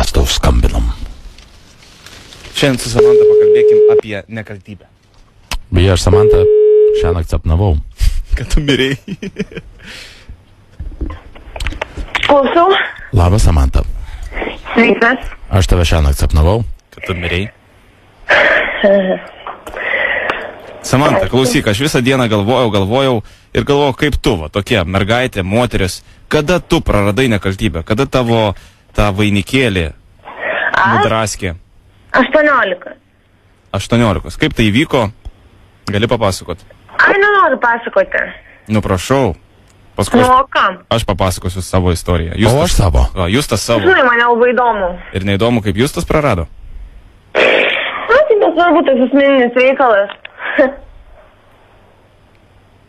mes tau skambinam. Šiandien su Samanta pakalbėkim apie nekaltybę. Beje, aš Samantą šiąnakt sapnavau. Kad tu mirėjai. Klausau. Labas, Samanta. Sveikas. Aš tave šiąnakt sapnavau. Kad tu mirėjai. Samanta, klausyk, aš visą dieną galvojau ir galvojau, kaip tu, va, tokia mergaitė, moteris, kada tu praradai nekaltybę, kada tavo tą vainikėlį nudraskė? 18. 18. Kaip tai įvyko? Gali papasakot? Ai, nenoriu pasakoti. Nu, prašau. Paskui Nu, o kam? aš papasakosiu savo istoriją. O aš savo. Justas savo. Žinai, man labai įdomu. Ir neįdomu, kaip Justas prarado. Na, tai nesvarbu, tas asmeninis reikalas.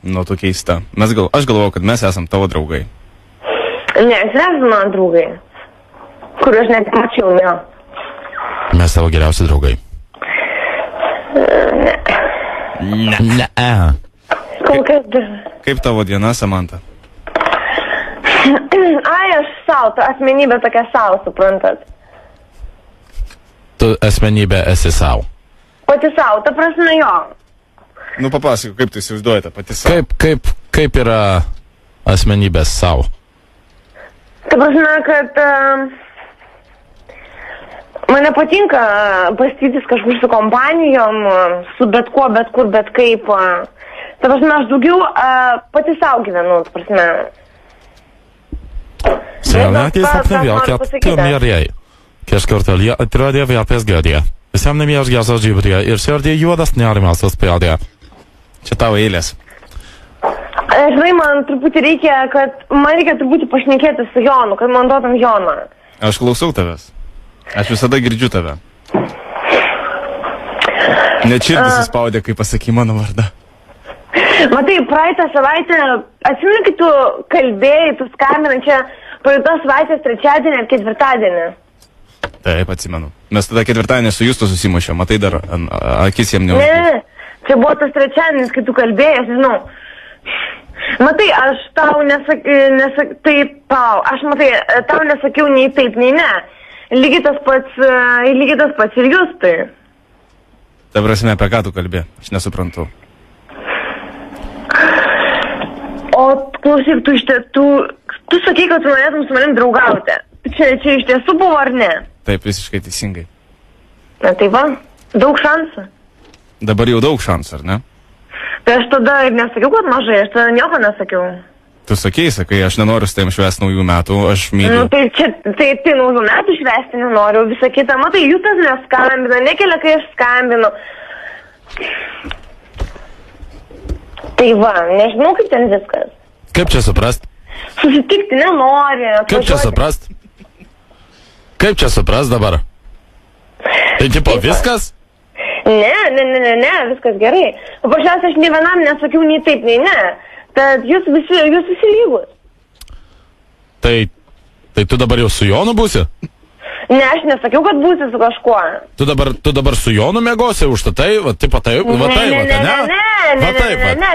Nu, tu keista. Aš galvojau, kad mes esam tavo draugai. Ne, jūs esate mano draugai, kuriuos aš net mačiau, ne. Mes tavo geriausi draugai. Ne. Kol kas dar. Kaip tavo diena, Samanta? Ai, aš savo, ta asmenybė tokia savo, suprantat. Tu asmenybė esi savo. Pati savo, ta prasme jo. Nu, papasakok, kaip tu įsivaizduoji tą patį savo. Kaip yra asmenybės savo? Ta prasme, kad mane patinka pastytis kažkur su kompanijom, su bet kuo, bet kur, bet kaip. Ta prasme, aš daugiau pati savo gyvenu, ta prasme. Sellainen sapnavia, att tunnjärjei. Keskustelija atradia vėlpės Visam nemiežgiausios žybrėje ir širdė juodas nerimiausios pėdė. Čia tavo eilės. Žinai, man reikia truputį pašnekėti su Jonu, kad man duotum Joną. Aš klausau tavęs. Aš visada girdžiu tave. Net širdis suspaudė, kai pasakai mano vardą. Matai, praeitą savaitę, atsimeni, kai tu kalbėjai, tu skambinai čia praeitos savaitės trečiadienį ir ketvirtadienį. Taip, atsimenu. Mes tada ketvirtadienį su Justu susimušėm, matai dar akis jam neuždėjau. Ne, čia buvo tas trečiadienis, kai tu kalbėjai, aš nežinau. Matai, aš tau tau nesakiau nei taip, nei ne. Lygiai tas pats ir Justui. Ta prasme, apie ką tu kalbė? Aš nesuprantu. O klausyk, tu sakai, kad tu norėtum su manim draugauti. Čia iš tiesų buvo ar ne? Taip, visiškai teisingai. Na tai va, daug šansų. Dabar jau daug šansų, ar ne? Tai aš tada ir nesakiau, kad mažai, aš tada nieko nesakiau. Tu sakai, aš nenoriu su tavim švęsti naujų metų, aš myliu. Nu tai naujų metų švęsti nenoriu, visą kitą. Matai, Justas neskambina, nekelia, kai aš skambinu. Tai va, nežinau, kaip ten viskas. Kaip čia suprast? Susitikti nenori. Kaip čia suprast? Kaip čia suprast dabar? Tai tipo viskas? Ne, viskas gerai. Paprasčiausiai aš nei vienam nesakiau nei taip, nei ne. Tad jūs visi lygus. Tai tu dabar jau su Jonu būsi? Ne, aš nesakiau, kad būsi su kažkuo. Tu dabar su Jonu mėgosi, užtatai, va taip, ne?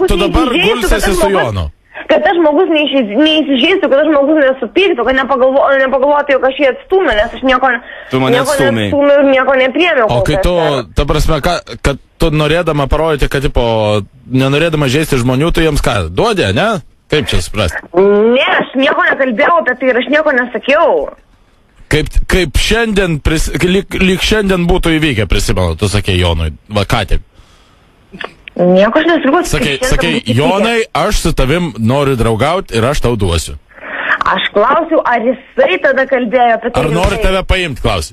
Tu dabar gulsiesi su Jonu. Kad tas žmogus neįsižeistų, kad tas žmogus nesupyktų, kad nepagalvotų, jog aš jį atstumė, nes aš nieko neatstūmiau ir nieko nepriėmiau. O kai tu, ta prasme, kad tu norėdama parodyti, kad nenorėdama žeisti žmonių, tu jiems ką, duodė, ne? Kaip čia suprasti? Ne, aš nieko nekalbėjau apie tai ir aš nieko nesakiau. Kaip šiandien, lyg šiandien būtų įvykę, prisimenu, tu sakei Jonui, va ką tik. Nieko aš nesakau. Sakai, Jonai, aš su tavim noriu draugauti ir aš tau duosiu. Aš klausiu, ar jisai tada kalbėjo apie tai. Ar nori tave paimti, klausi?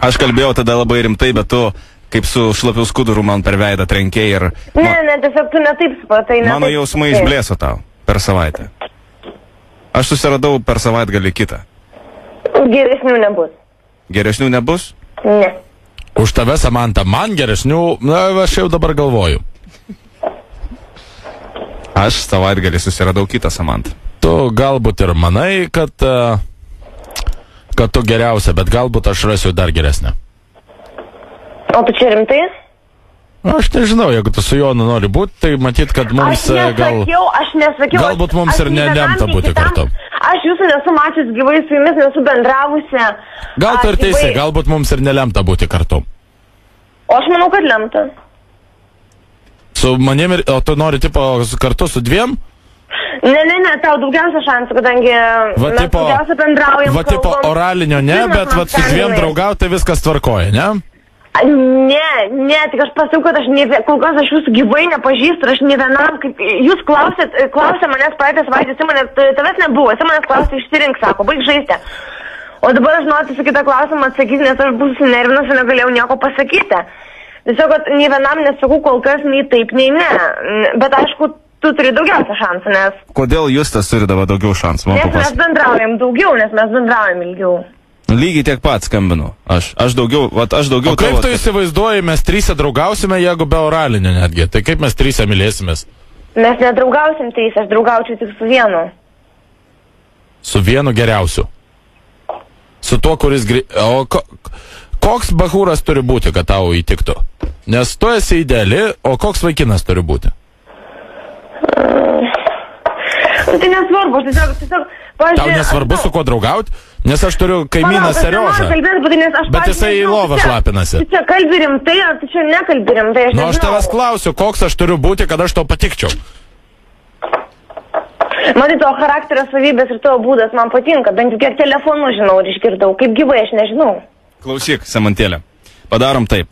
Aš kalbėjau tada labai rimtai, bet tu kaip su šlapiu skuduru man per veidą trenkėjai ir... Ne, tiesiog tu netaip supratai. Mano jausmai išblėso tau per savaitę. Aš susiradau per savaitgalį kitą. Geresnių nebus. Geresnių nebus? Ne. Už tave, Samanta, man geresnių, na, aš jau dabar galvoju. Aš savaitgalį susiradau kitą Samantą. Tu galbūt ir manai, kad tu geriausia, bet galbūt aš rasiu dar geresnę. O tu čia rimtai? Aš nežinau, jeigu tu su Jonu nori būti, tai matyt, kad mums aš nesakiau. Galbūt mums ir nelemta būti kartu. Aš jūsų nesu mačius gyvai, su jumis nesu bendravusi. Gal tu ir teisai, galbūt mums ir nelemta būti kartu. O aš manau, kad lemta. Su manim, o tu nori tipo kartu su dviem? Ne, tau daugiausia šansų, kadangi mes daugiausia bendraujam. Va tipo oralinio ne, bet va su dviem draugauti tai viskas tvarkoja, ne? Ne, tik aš pasakiau, kad kol kas aš jūsų gyvai nepažįstu, aš ne vienam, kaip jūs klausė manęs praeitą savaitę, tavęs nebuvo, manęs klausė išsirink, sako, baig žaisti. O dabar aš noriu su kitą klausimą atsakyti, nes aš buvau susinervinus ir negalėjau nieko pasakyti. Tiesiog, kad nei vienam nesakau kol kas nei taip, nei ne. Bet aišku, tu turi daugiausia šansų, nes... Kodėl Justas turi dabar daugiau šansų? Nes mes bendraujam daugiau, nes mes bendraujam ilgiau. Lygiai tiek pat skambinu. Aš daugiau... O kaip tu įsivaizduoji, mes trysia draugausime, jeigu be oralinio netgi? Tai kaip mes trysia mylėsimės? Mes nedraugausim trysia, aš draugaučiau tik su vienu. Su vienu geriausiu? Su tuo, kuris... Koks bachūras turi būti, kad tau įtiktų? Nes tu esi ideali, o koks vaikinas turi būti? Tai nesvarbu, aš tiesiog... Tau nesvarbu su kuo draugauti? Nes aš turiu kaimyną Seriožą. Bet jisai į lovą šlapinasi. Tu čia kalbi rimtai, ar tu čia nekalbi rimtai? Aš tavęs klausiu, koks aš turiu būti, kad aš tau patikčiau. Matai, tavo charakterio savybės ir tavo būdas man patinka, bent jau kiek telefonu žinau ir išgirdau, kaip gyvai aš nežinau. Klausyk, Samantėlė, padarom taip.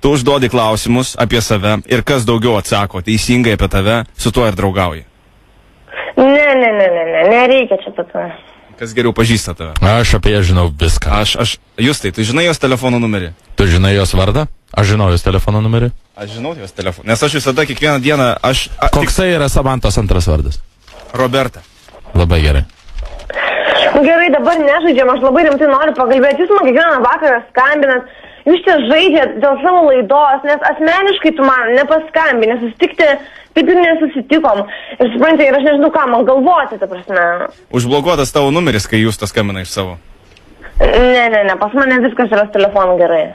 Tu užduodi klausimus apie save ir kas daugiau atsako teisingai apie tave, su tuo ir draugauji. Ne, nereikia čia tokio. Kas geriau pažįsta tave? Aš apie ją žinau viską. Justai, tu žinai jos telefono numerį? Tu žinai jos vardą? Aš žinau jos telefono numerį. Aš žinau jos telefoną, nes aš visada kiekvieną dieną... Koksai yra Samantos antras vardas? Roberta. Labai gerai. Gerai, dabar nežaidžiam, aš labai rimtai noriu pakalbėti. Jūs man kiekvieną vakarą skambinat. Jūs čia žaidžiat dėl savo laidos, nes asmeniškai tu man nepaskambini, nesusitikti, taip ir nesusitikom. Ir suprantate, ir aš nežinau, ką man galvoti, ta prasme. Užblokuotas tavo numeris, kai jūs tas skambina iš savo? Ne, pas mane viskas yra su telefonu gerai.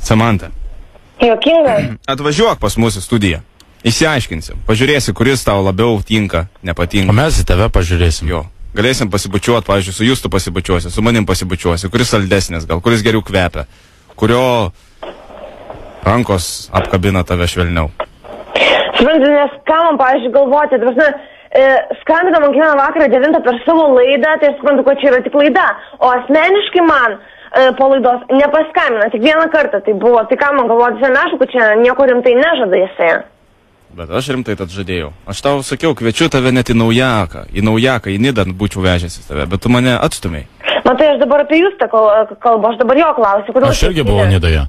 Samanta. Jokinga. Atvažiuok pas mūsų studiją. Išsiaiškinsim. Pažiūrėsi, kuris tau labiau tinka, nepatinka. O mes į tave pažiūrėsim. Jo. Galėsim pasibučiuoti, pavyzdžiui, su Justu pasibučiuosi, su manim pasibučiuosi, kuris saldesnis, gal kuris geriau kvepia, kurio rankos apkabina tave švelniau. Suprantu, nes ką man, pavyzdžiui, galvoti, skambina man kiekvieną vakarą 9 per savo laidą, tai aš suprantu, kad čia yra tik laida, o asmeniškai man po laidos nepaskambina, tik vieną kartą tai buvo, tai ką man galvoti, aišku, kad čia nieko rimtai nežada jisai. Bet aš rimtai tad žadėjau. Aš tau sakiau, kviečiu tave net į Naujaką, į Nidą būčiau vežęsis tave, bet tu mane atstumėjai. Matai, aš dabar apie Justą kalbu, aš dabar jo klausiu. Aš irgi buvau Nidoje.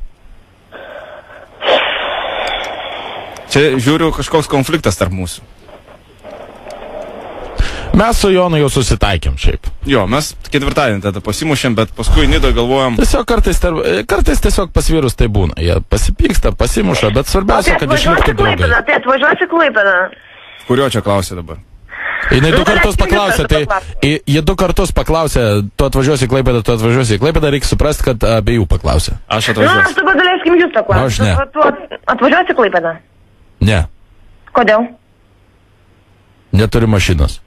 Čia žiūriu kažkoks konfliktas tarp mūsų. Mes su Jonu jau susitaikėm šiaip. Jo, mes ketvirtadienį tada pasimušėm, bet paskui Nidoje galvojom... Tiesiog kartais tiesiog pas vyrus tai būna. Jie pasipyksta, pasimuša, bet svarbiausia, kad išliktų draugai. Tai atvažiuosi Klaipėdą. Kurio čia klausė dabar? Jis du kartus paklausė, tai jie 2 kartus paklausė, tu atvažiuosi į Klaipėdą, reikia suprasti, kad abiejų paklausė. Aš atvažiuosiu. Aš dabar daleiskim jūs tą klausę. Aš ne. Tu atvažiuosi į Klaipėdą? Ne. Kodėl? Neturi mašinos.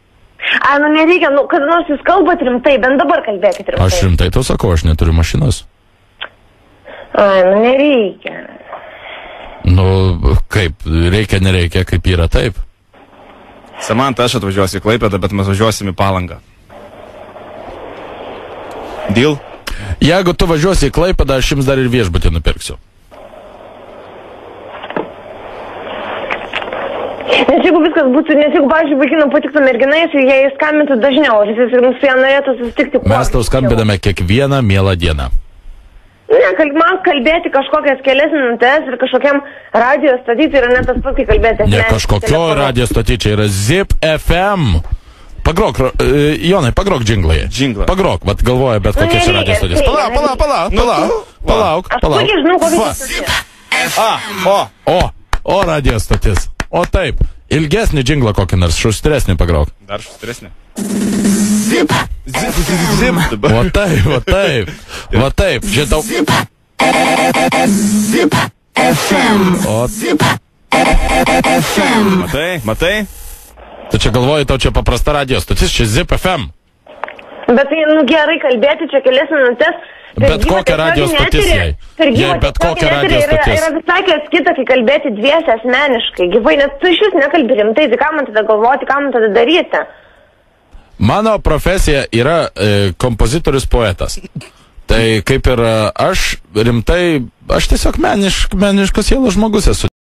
Nereikia, kada nors jūs kalbat rimtai, bent dabar kalbėkit rimtai. Aš rimtai tau sakau, aš neturiu mašinos. Nereikia. Kaip, reikia, nereikia, kaip yra taip. Samanta, aš atvažiuosiu į Klaipėdą, bet mes važiuosim į Palangą. Deal? Jeigu tu važiuosi į Klaipėdą, aš jums dar ir viešbutį nupirksiu. Nes jeigu viskas būtų, pavyzdžiui, vaikinam patiktų merginais, jie skambintų dažniau, jis su ją norėtų susitikti. Mes tau skambiname kiekvieną mielą dieną. Ne, man kalbėti kažkokias kelias minutės ir kažkokiam radio statyti yra net tas pats, kai kalbėti. Ne kažkokio radio statyti, čia yra Zip FM. Pagrok, Jonai, pagrok džinglai. Pagrok, vat galvoja, bet kokia čia radio stotis. Palauk. Aš puikiai žinau, kokia stotis. O radio stotis. O taip, ilgesnį džinglą kokį nors, šustresnį pagrok. Dar šustresnį. Zip dabar. Va taip, va taip. Va taip, žinau. Matai? Tu čia galvoji, tau čia paprasta radio stotis, čia Zip FM. Bet tai, gerai kalbėti čia kelias minutės. Bet kokia radio stotis jai? Jai bet kokia radio stotis. Yra visai kas kita, kai kalbėti dviese asmeniškai. Gyvai, nes tu iš vis nekalbi rimtai, tai ką man tada galvoti, ką man tada daryti? Mano profesija yra kompozitorius poetas. Tai kaip ir aš rimtai, aš tiesiog meniškas sielos žmogus esu.